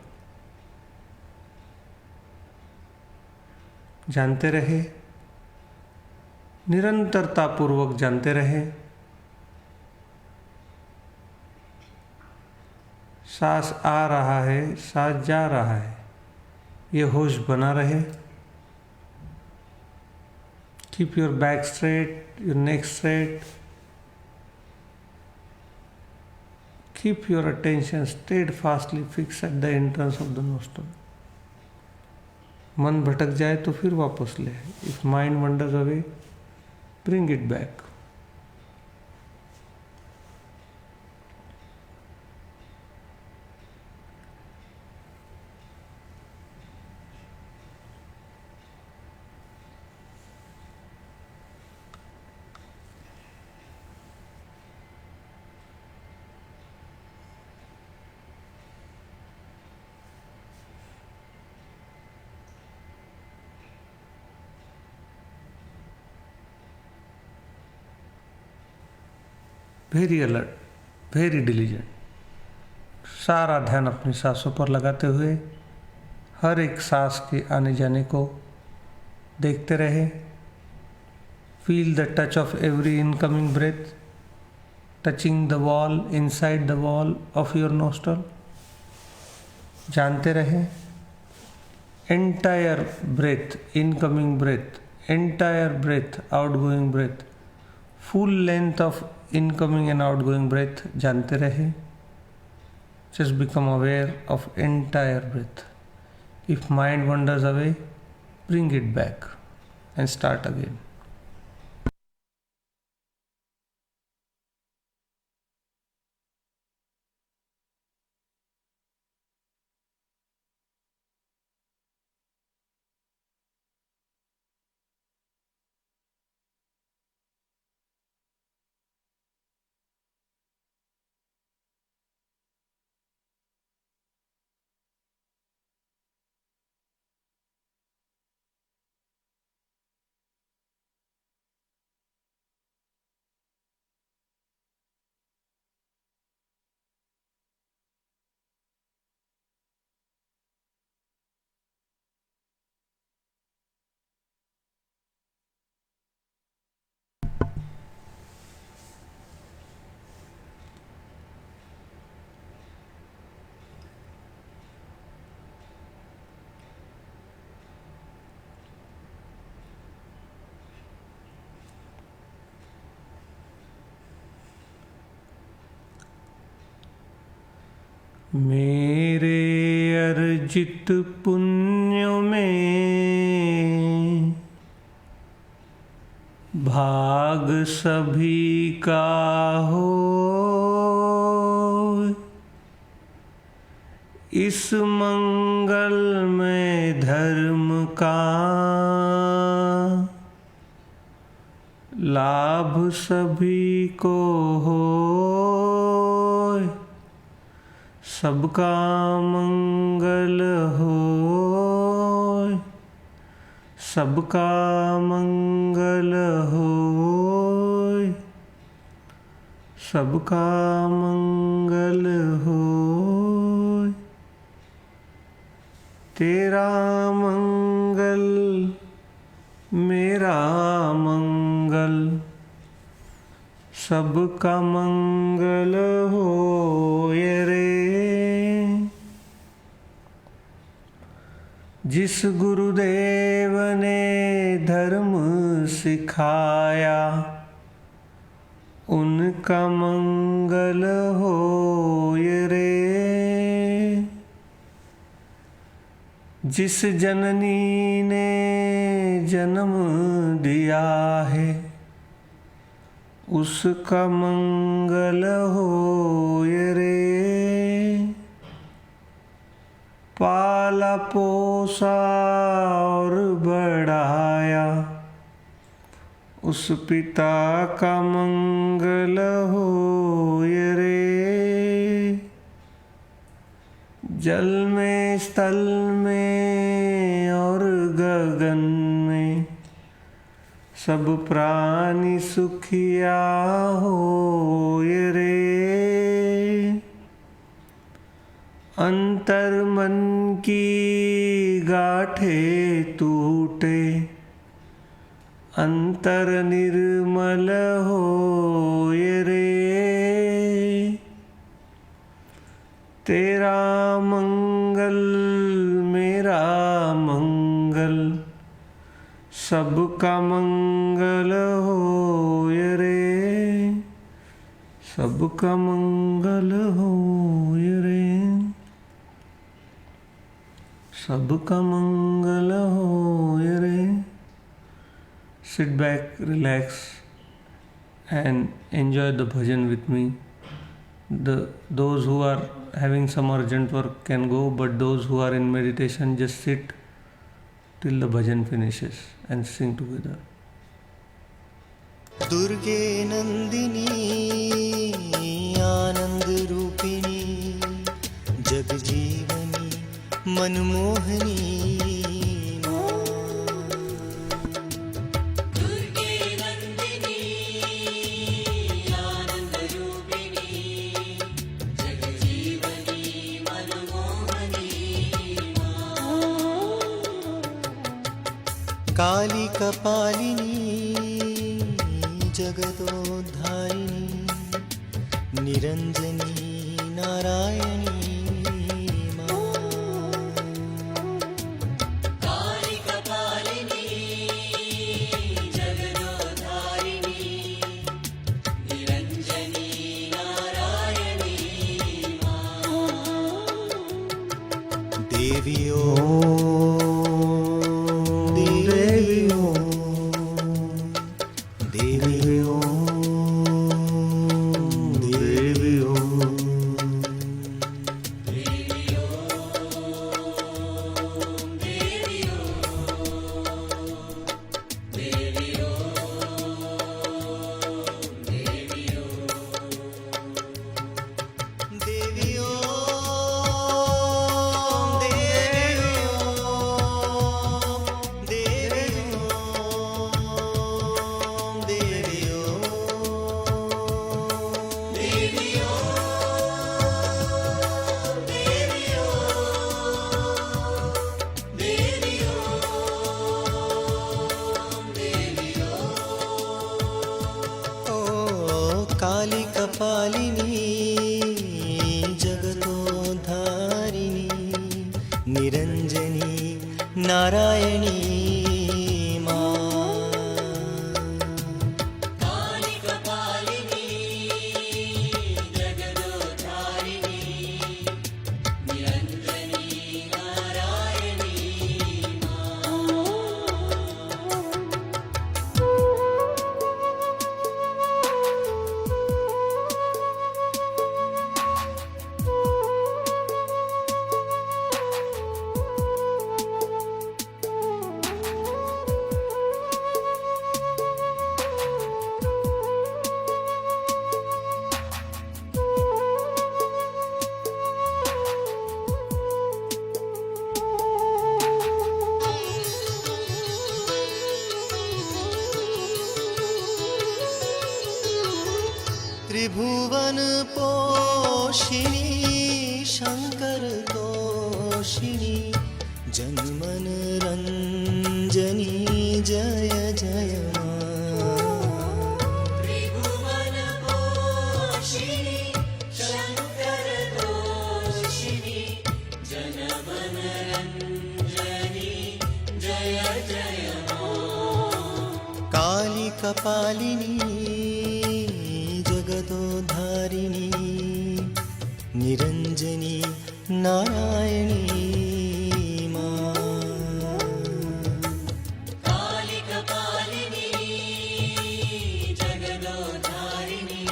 जानते रहे, निरंतरता पूर्वक जानते रहे। सांस आ रहा है, सांस जा रहा है, ये होश बना रहे। Keep your back straight, your neck straight. Keep your attention steadfastly fixed at the entrance of the nostril. मन भटक जाए तो फिर वापस ले। If mind wanders away, bring it back. Very alert, very diligent. सारा ध्यान अपनी सांसों पर लगाते हुए हर एक सांस के आने जाने को देखते रहे। Feel the touch of every incoming breath touching the wall, inside the wall of your nostril. जानते रहे, entire breath, incoming breath, entire breath, outgoing breath, full length of incoming and outgoing breath जानते रहे। Just become aware of entire breath. If mind wanders away, bring it back and start again. मेरे अर्जित पुण्यों में भाग सभी का हो, इस मंगल में धर्म का लाभ सभी को हो, सबका मंगल हो, सबका मंगल हो, सबका मंगल हो। तेरा मंगल मेरा मंगल, सबका मंगल हो ये रे। जिस गुरुदेव ने धर्म सिखाया, उनका मंगल हो ये रे। जिस जननी ने जन्म दिया है, उसका मंगल हो ये रे। पाला पोसा और बढ़ाया, उस पिता का मंगल हो ये रे। जल में स्थल में और गगन में सब प्राणी सुखिया हो ये रे। अंतर मन की गाठें टूटे, अंतर निर्मल हो ये रे। तेरा मंगल मेरा मंगल, सबका मंगल हो ये रे, सबका मंगल हो ये रे, सबका मंगल हो ये रे। Sit back, relax and enjoy the bhajan with me. Those who are having some urgent work can go, but those who are in meditation just sit till the bhajan finishes and sing together. दुर्गे नंदिनी आनंद रूपिणी, जग जीवनी मनमोहनी काली कपालिनी जगदोद्धारिणी, निरंजनी नारायणी मां। काली कपालिनी जगदोद्धारिणी, निरंजनी नारायणी मां। देवी काली कपालिनी जगदोद्धारिणी, निरंजनी नारायणी मां। काली कपालिनी जगदोद्धारिणी, मन पोषिणी शंकर तोषिणी जनमन रंजनी जय जय मां त्रिभुवन पोषिणी शंकर तोषिणी जनमन रंजनी जय जय काली कपालिनी जगदोधारिणी निरंजनी नारायणी काली कपालिनी जगदोधारिणी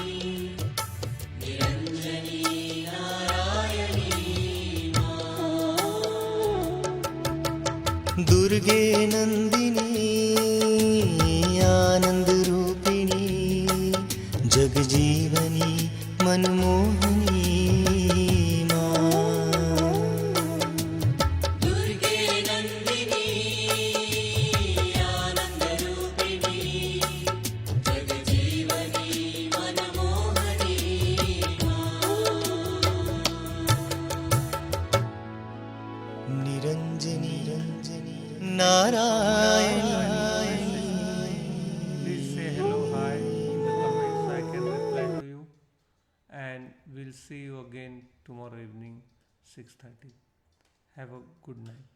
निरंजनी नारायणी दुर्गे नंदिनी आनंद रूपिणी जगजीवनी मनमोहनी दुर्गे नंदिनी आनंद रूपिणी जगजीवनी Manmohini Niranjani Narayani Please say hello, hi in the comments. I can reply to you. And we'll see you again tomorrow evening, 6:30. Have a good night.